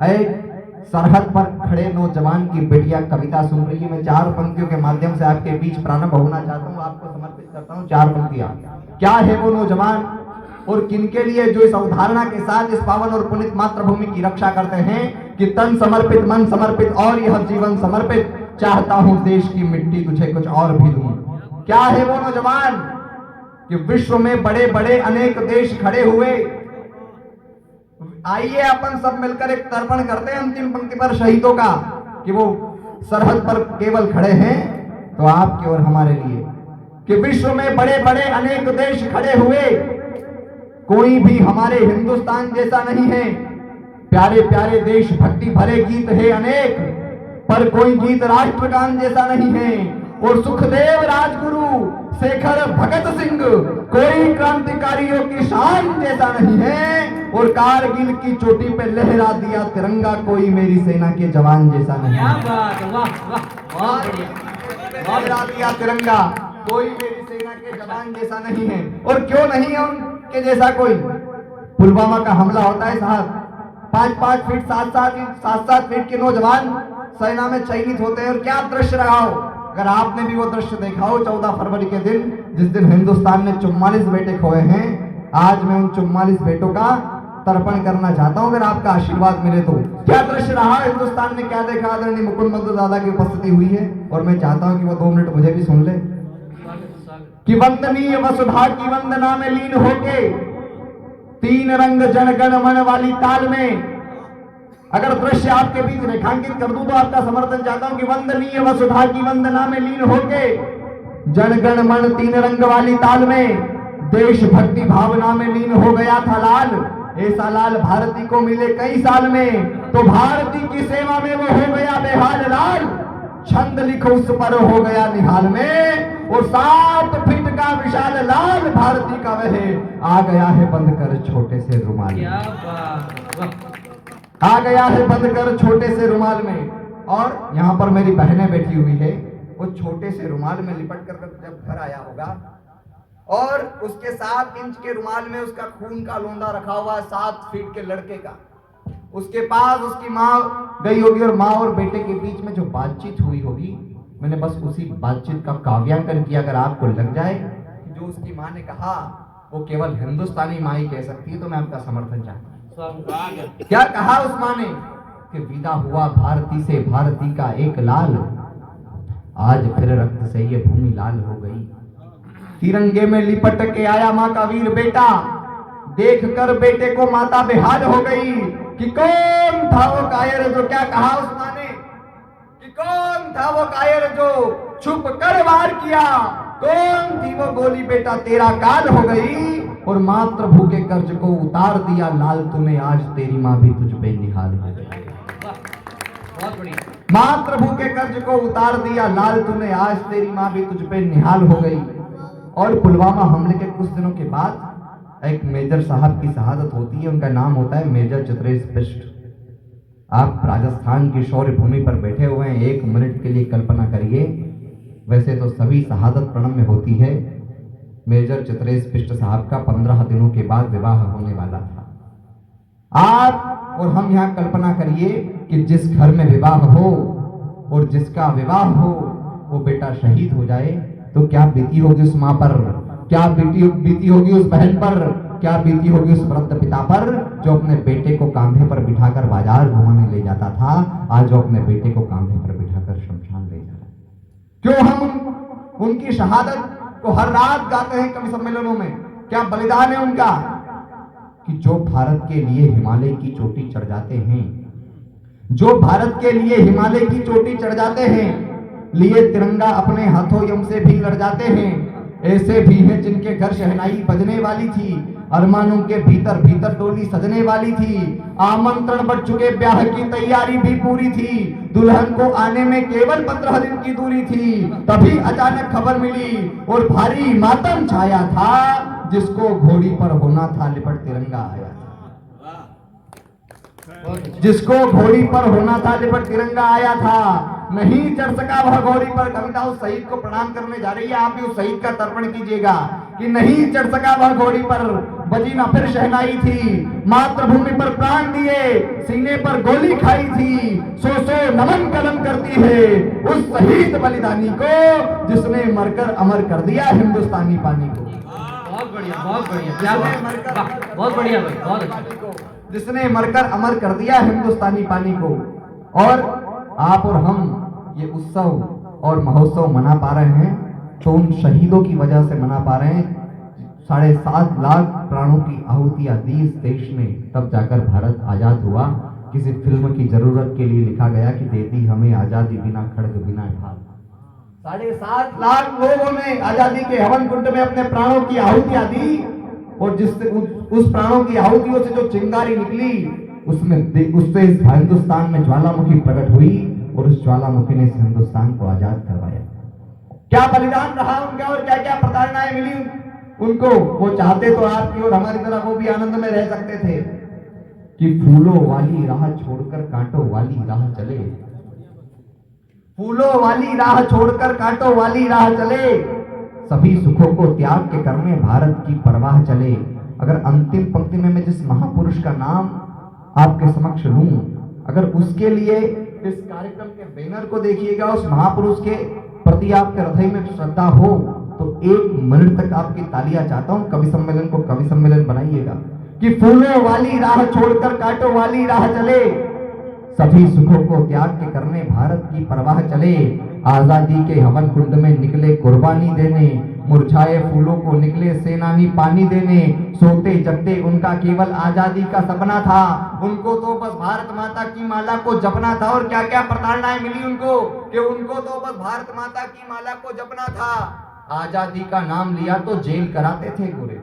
एक सरहद पर खड़े नौजवान की बेटिया कविता सुन रही है। मैं 4 पंक्तियों के माध्यम से आपके बीच प्रारंभ होना चाहता हूँ, आपको समर्पित करता हूँ 4 पंक्तियां। क्या है वो नौजवान और किनके लिए जो इस अवधारणा के साथ इस पावन और पुनित मातृभूमि की रक्षा करते हैं कि तन समर्पित, मन समर्पित और यह जीवन समर्पित, चाहता हूं देश की मिट्टी तुझे कुछ और भी दूं। क्या है वो नौजवान कि विश्व में बड़े बड़े अनेक देश खड़े हुए, आइए अपन सब मिलकर एक तर्पण करते हैं अंतिम पंक्ति पर शहीदों का, कि वो सरहद पर केवल खड़े हैं तो आपके और हमारे लिए, कि विश्व में बड़े बड़े अनेक देश खड़े हुए, कोई भी हमारे हिंदुस्तान जैसा नहीं है। प्यारे प्यारे देश भक्ति भरे गीत है अनेक, पर कोई गीत राष्ट्रगान जैसा नहीं है। और सुखदेव राजगुरु शेखर भगत सिंह कोई क्रांतिकारियों की शान जैसा नहीं है। और कारगिल की चोटी पे लहरा दिया तिरंगा कोई मेरी सेना के जवान जैसा नहीं है। लहरा दिया तिरंगा कोई मेरी सेना के जवान जैसा नहीं है। और क्यों नहीं है उनके जैसा कोई? पुलवामा का हमला होता है साहब, 5-5 फीट 7-7 फीट के नौजवान सेना में चयनित होते हैं। और क्या दृश्य रहा हो, अगर आपने भी वो दृश्य देखा हो 14 फरवरी के दिन, जिस दिन हिंदुस्तान ने 44 बेटे खोए हैं, आज मैं उन 44 बेटों का तर्पण करना चाहता हूं, अगर आपका आशीर्वाद मिले तो। क्या दृश्य रहा, हिंदुस्तान ने क्या देखा? आदरणीय मुकुंद मंत्र दादा की उपस्थिति हुई है और मैं चाहता हूं कि वो 2 मिनट मुझे भी सुन ले। कि वंदनीय वसुधा की वंदना में लीन होके 3 रंग जनगण मन वाली ताल में, अगर दृश्य आपके बीच रेखांकित कर दूं तो आपका समर्थन चाहता हूं कि वंदनीय वसुधा की वंदना में लीन होके जनगण मन 3 रंग वाली ताल में देशभक्ति भावना में लीन हो गया था लाल। ऐसा लाल भारती को मिले कई साल में, तो भारती की सेवा में वो हो गया बेहाल लाल। छंद लिखो उस पर हो गया निहाल में, और 7 फीट का विशाल लाल भारती का वह आ गया है बंद कर छोटे से रुमाल में, आ गया है बंद कर छोटे से रुमाल में। और यहाँ पर मेरी बहनें बैठी हुई है, वो छोटे से रुमाल में लिपट कर जब घर आया होगा और उसके 7 इंच के रुमाल में उसका खून का लोंदा रखा हुआ 7 फीट के लड़के का, उसके पास उसकी माँ गई होगी और माँ और बेटे के बीच में जो बातचीत हुई होगी, मैंने बस उसी बातचीत का काव्यांकन किया। अगर आपको लग जाए कि जो उसकी माँ ने कहा वो केवल हिंदुस्तानी माँ ही कह सकती है, तो मैं आपका समर्थन चाहता हूँ। क्या कहा उस माँ ने कि विदा हुआ भारती से भारती का एक लाल, आज फिर रक्त से ये भूमि लाल हो गई। तिरंगे में लिपट के आया माँ का वीर बेटा, देख कर बेटे को माता बेहाल हो गई कि कौन था वो कायर जो, क्या कहा उस माँ ने कि कौन था वो कायर जो छुप कर वार किया, कौन थी वो गोली बेटा तेरा काल हो गई। और मातृभू के कर्ज को उतार दिया लाल तूने, आज तेरी माँ भी तुझ पे निहाल हो गई। मातृभू के कर्ज को उतार दिया लाल तूने, आज तेरी माँ भी तुझ पे निहाल हो गई। और पुलवामा हमले के कुछ दिनों के बाद एक मेजर साहब की शहादत होती है, उनका नाम होता है मेजर चित्रेश बिष्ट। आप राजस्थान की शौर्य भूमि पर बैठे हुए हैं, 1 मिनट के लिए कल्पना करिए, वैसे तो सभी शहादत प्रणम्य होती है, मेजर चित्रेश बिष्ट साहब का 15 दिनों के बाद विवाह होने वाला था। आप और हम यहाँ कल्पना करिए कि जिस घर में विवाह हो और जिसका विवाह हो वो बेटा शहीद हो जाए, तो क्या बीती होगी उस माँ पर, क्या बीती होगी उस बहन पर, क्या बीती होगी उस वृद्ध पिता पर जो अपने बेटे को कांधे पर बिठाकर बाजार घुमाने ले जाता था, आज जो अपने बेटे को कांधे पर बिठाकर शमशान ले जा रहा है। क्यों हम उनकी शहादत को हर रात गाते हैं कवि सम्मेलनों में? क्या बलिदान है उनका कि जो भारत के लिए हिमालय की चोटी चढ़ जाते हैं, जो भारत के लिए हिमालय की चोटी चढ़ जाते हैं, लिए तिरंगा अपने हाथों यम से भी लड़ जाते हैं। ऐसे भी हैं जिनके घर शहनाई बजने वाली थी, अरमानों के भीतर भीतर डोली सजने वाली थी, आमंत्रण बढ़ चुके ब्याह की तैयारी भी पूरी थी, दुल्हन को आने में केवल 15 दिन की दूरी थी, तभी अचानक खबर मिली और भारी मातम छाया था, जिसको घोड़ी पर होना था लिपट तिरंगा आया था, जिसको घोड़ी पर होना था लिपट तिरंगा आया था। नहीं चढ़ सका वह घोड़ी पर, कविता उस शहीद को प्रणाम करने जा रही है, आप भी उस शहीद का तर्पण कीजिएगा कि नहीं चढ़ सका वह घोड़ी पर, बजी ना फिर शहनाई थी, मातृभूमि पर प्राण दिए, सीने पर गोली खाई थी, सो नमन कलम करती है उस शहीद बलिदानी को जिसने मरकर अमर कर दिया हिंदुस्तानी पानी को। बहुत बढ़िया, बहुत बढ़िया, क्या बात, वाह, बहुत बढ़िया भाई, बहुत अच्छा। जिसने मरकर अमर कर दिया हिंदुस्तानी पानी को। और आप और हम ये उत्सव और महोत्सव मना पा रहे हैं तो उन शहीदों की वजह से मना पा रहे हैं। 7.5 लाख प्राणों की आहुतियां दी इस देश ने, तब जाकर भारत आजाद हुआ। किसी फिल्म की जरूरत के लिए लिखा गया कि दे दी हमें आजादी बिना खड़ग बिना ढाल। 7.5 लाख लोगों ने आजादी के हवन कुंड में अपने प्राणों की आहुतियां दी और जिससे उस प्राणों की आहुतियों से जो चिंगारी निकली उससे इस हिंदुस्तान में ज्वालामुखी प्रकट हुई और उस ज्वालामुखी ने इस हिंदुस्तान को आजाद करवाया। क्या बलिदान रहा उनका और क्या क्या प्रताड़नाएं मिली उनको। वो चाहते तो आपकी और हमारी तरह वो भी आनंद में रह सकते थे कि फूलों वाली राह छोड़कर कांटों वाली राह चले, फूलों वाली राह छोड़कर कांटों वाली राह चले, सभी सुखों को त्याग के करने भारत की परवाह चले। अगर अंतिम पंक्ति में मैं जिस महापुरुष का नाम आपके समक्ष लूं, अगर उसके लिए इस कार्यक्रम के बैनर को देखिएगा, उस महापुरुष के प्रति आपके हृदय में श्रद्धा हो तो 1 मिनट तक आपकी तालियां चाहता हूं। कवि सम्मेलन को कवि सम्मेलन बनाइएगा कि फूलों वाली राह छोड़कर कांटों वाली राह चले, सभी सुखों को त्याग के करने भारत की परवाह चले। आजादी के हवन कुंड में निकले कुर्बानी देने, मुरझाए फूलों को निकले सेनानी पानी देने। सोते जगते उनका केवल आजादी का सपना था, उनको तो बस भारत माता की माला को जपना था। और क्या क्या प्रताड़नाएं मिली उनको कि उनको तो बस भारत माता की माला को जपना था। आजादी का नाम लिया तो जेल कराते थे गोरे,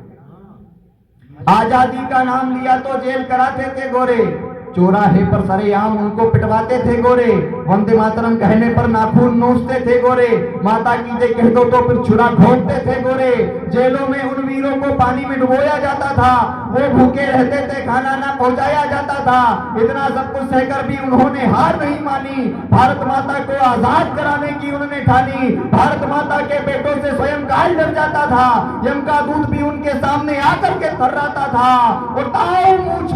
आजादी का नाम लिया तो जेल कराते थे गोरे, चौराहे पर सरेआम उनको पिटवाते थे गोरे, वंदे मातरम कहने पर नाखून नोचते थे गोरे, माता की जय कह दो तो फिर छुरा घोंपते थे गोरे। जेलों में उन वीरों को पानी में डुबोया जाता था, वो भूखे रहते थे, खाना ना पहुंचाया जाता था। इतना सब कुछ सहकर भी उन्होंने हार नहीं मानी, भारत माता को आजाद कराने की उन्होंने ठानी। भारत माता के बेटों से स्वयं काल डर जाता था, यम का दूध भी उनके सामने आकर के थर्राता था। और ताऊ मूंछ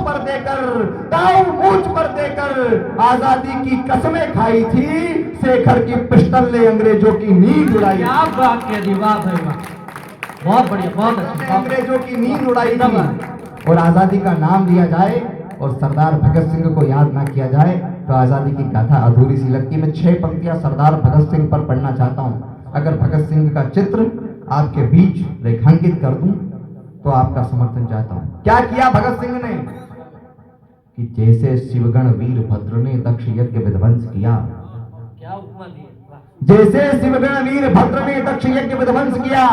पर देकर आजादी की कसमें खाई थी, शेखर की पिस्टल ने अंग्रेजों की नींद उड़ाई। क्या बात कह दी, वाह भाई वाह, बहुत बढ़िया, बहुत अच्छा। अंग्रेजों की नींद उड़ाई थी। और आजादी का नाम लिया जाए और सरदार भगत सिंह को याद ना किया जाए तो आजादी की गाथा अधूरी सी लगती है। मैं 6 पंक्तियां सरदार भगत सिंह पर पढ़ना चाहता हूं। अगर भगत सिंह का चित्र आपके बीच रेखांकित कर दूं तो आपका समर्थन चाहता हूं। क्या किया भगत सिंह ने कि जैसे शिवगण वीर भद्र ने दक्ष यज्ञ विध्वंस किया, क्या उपमा दी, जैसे शिवगण वीर भद्र ने दक्ष यज्ञ विध्वंस किया,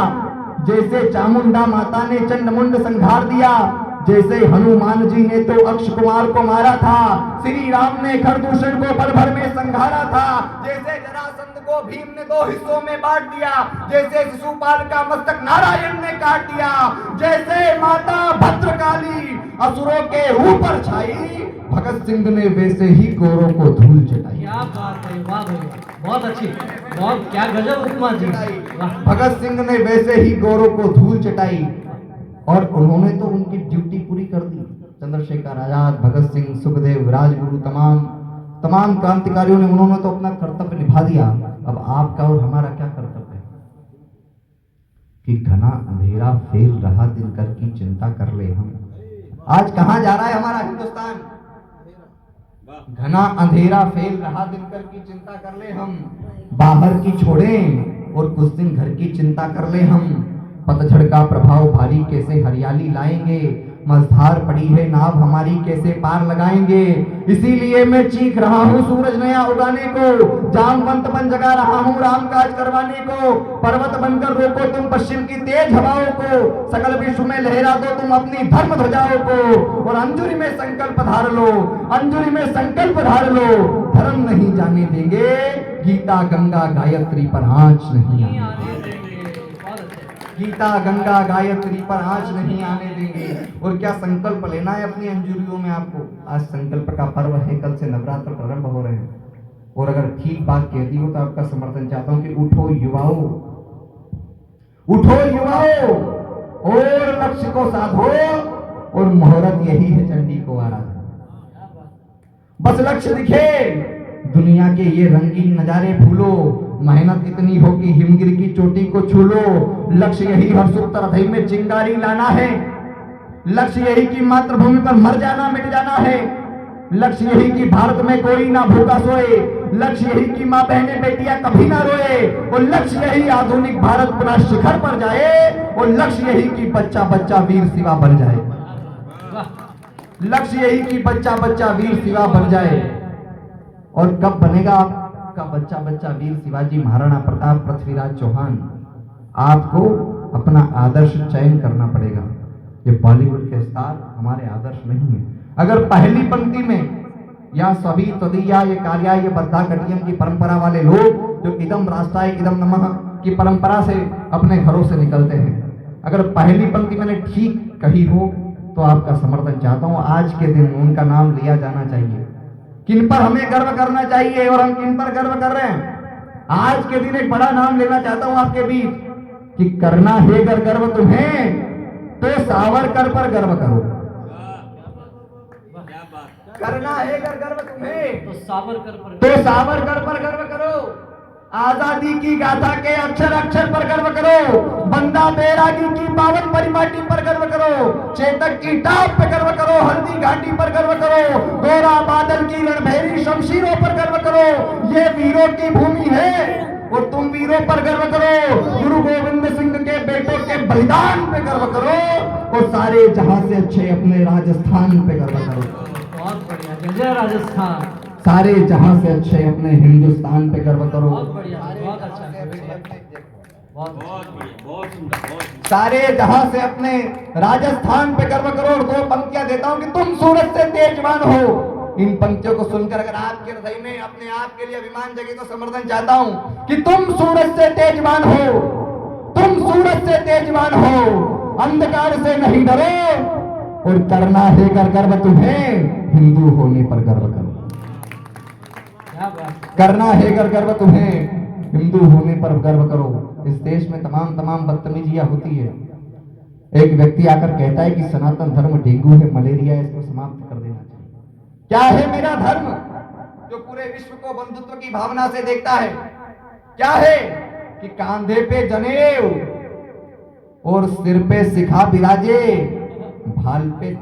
जैसे चामुंडा माता ने चंडमुंड संहार दिया, जैसे हनुमान जी ने तो अक्ष कुमार को मारा था, श्री राम ने खरदूषण को पल भर में संहारा था, जैसे जरासंध को भीम ने 2 हिस्सों में बांट दिया, जैसे शिशुपाल का मस्तक नारायण ने काट दिया, जैसे माता भद्रकाली असुरों के ऊपर छाई, भगत सिंह ने वैसे ही गोरों को धूल चटाई। क्या बात है, वाह भाई, बहुत अच्छी, बहुत क्या गजब उपमा दी। भगत सिंह ने वैसे ही गोरों को धूल चटाई और उन्होंने तो उनकी ड्यूटी पूरी कर दी। चंद्रशेखर आजाद, भगत सिंह, सुखदेव, राजगुरु, तमाम क्रांतिकारियों ने उन्होंने तो अपना कर्तव्य निभा दिया। अब आपका और हमारा क्या कर्तव्य है कि घना अंधेरा फैल रहा दिनकर की चिंता कर ले हम। आज कहां जा रहा है हमारा हिंदुस्तान? घना अंधेरा फैल रहा दिनकर की चिंता कर ले हम, बाहर की छोड़ें और कुछ दिन घर की चिंता कर ले हम। पतझड़ का प्रभाव भारी कैसे हरियाली लाएंगे, मझधार पड़ी है नाव हमारी कैसे पार लगाएंगे। इसीलिए मैं चीख रहा हूँ सूरज नया उगाने को, जामवंत बन जगा रहा हूँ राम काज करवाने को। पर्वत बनकर रोको तुम पश्चिम की तेज हवाओं को, सकल विश्व में लहरा दो तुम अपनी धर्म ध्वजाओं को। और अंजुरी में संकल्प धार लो, अंजुरी में संकल्प धार लो, धर्म नहीं जाने देंगे, गीता गंगा गायत्री पर आंच नहीं आने देंगे। गीता गंगा गायत्री पर आंच नहीं आने देंगे। और क्या संकल्प लेना है अपनी अंजुरियों में आपको? आज संकल्प का पर्व है, कल से नवरात्र प्रारंभ हो रहे हैं। और अगर ठीक बात कहती हो तो आपका समर्थन चाहता हूं कि उठो युवाओ, उठो युवाओ, और लक्ष्य को साधो, और मुहूर्त यही है चंडी को आराधना। बस लक्ष्य दिखे, दुनिया के ये रंगीन नजारे भूलो, मेहनत इतनी हो कि हिमगिरी की चोटी को छू लो। लक्ष्य यही हर सूत्र हृदय में चिंगारी लाना है। लक्ष्य यही कि मातृभूमि पर मर जाना, मिट जाना है। लक्ष्य यही कि भारत में कोई ना भूखा सोए। लक्ष्य यही कि माँ बहनें बेटियां कभी ना रोए। और लक्ष्य यही आधुनिक भारत पुनः शिखर पर जाए। और लक्ष्य यही कि बच्चा बच्चा वीर शिवा बन जाए। लक्ष्य यही कि बच्चा बच्चा वीर शिवा बन जाए। और कब बनेगा आपका बच्चा बच्चा वीर शिवाजी महाराणा प्रताप पृथ्वीराज चौहान? आपको अपना आदर्श चयन करना पड़ेगा। ये बॉलीवुड के स्टार हमारे आदर्श नहीं है। अगर पहली पंक्ति में या सभी तदीया ये कार्या ये बद्धा कटियम की परंपरा वाले लोग जो इदम राष्ट्राय इदम नमः की परंपरा से अपने घरों से निकलते हैं, अगर पहली पंक्ति मैंने ठीक कही हो तो आपका समर्थन चाहता हूं। आज के दिन उनका नाम लिया जाना चाहिए। किन पर हमें गर्व करना चाहिए और हम किन पर गर्व कर रहे हैं? आज के दिन एक बड़ा नाम लेना चाहता हूं आपके बीच कि करना है अगर गर्व तुम्हें तो सावरकर पर गर्व करो। करना है अगर गर्व तुम्हें तो सावरकर पर गर्व करो। आजादी की गाथा के अक्षर अक्षर पर गर्व करो। बंदा बैरागी की पावन परिपाटी पर गर्व करो। चेतक की टाप पर गर्व करो। हल्दी घाटी पर गर्व करो। गोरा बादल की रणभेरी शमशीरों पर गर्व करो। ये वीरों की भूमि है और तुम वीरों पर गर्व करो। गुरु गोविंद सिंह के बेटों के बलिदान पे गर्व करो। और सारे जहां से अच्छे अपने राजस्थान पे गर्व करो। बहुत बढ़िया, जय जय राजस्थान। सारे जहां से अच्छे अपने हिंदुस्तान पे गर्व करो। बहुत बढ़िया, बहुत अच्छा, बहुत सुंदर। सारे जहां से अपने राजस्थान पे गर्व करो। और दो पंक्तियां देता हूं कि तुम सूरज से तेजवान हो। इन पंक्तियों को सुनकर अगर आपके हृदय में अपने आप के लिए अभिमान जगे तो समर्थन चाहता हूं कि तुम सूरज से तेजवान हो। तुम सूरज से तेजवान हो। अंधकार से नहीं डरो। और करना है कर गर्व तुम्हें हिंदू होने पर गर्व करो। क्या बात। करना है कर गर्व तुम्हें हिंदू होने पर गर्व करो। इस देश में तमाम बदतमीजियां होती है। एक व्यक्ति आकर कहता है कि सनातन धर्म डेंगू है, मलेरिया है, इसको समाप्त कर देना चाहिए। क्या है मेरा धर्म जो पूरे विश्व को बंधुत्व की भावना से देखता है? क्या है कि कांधे पे जनेऊ और सिर पे शिखा बिराजे, भाल पे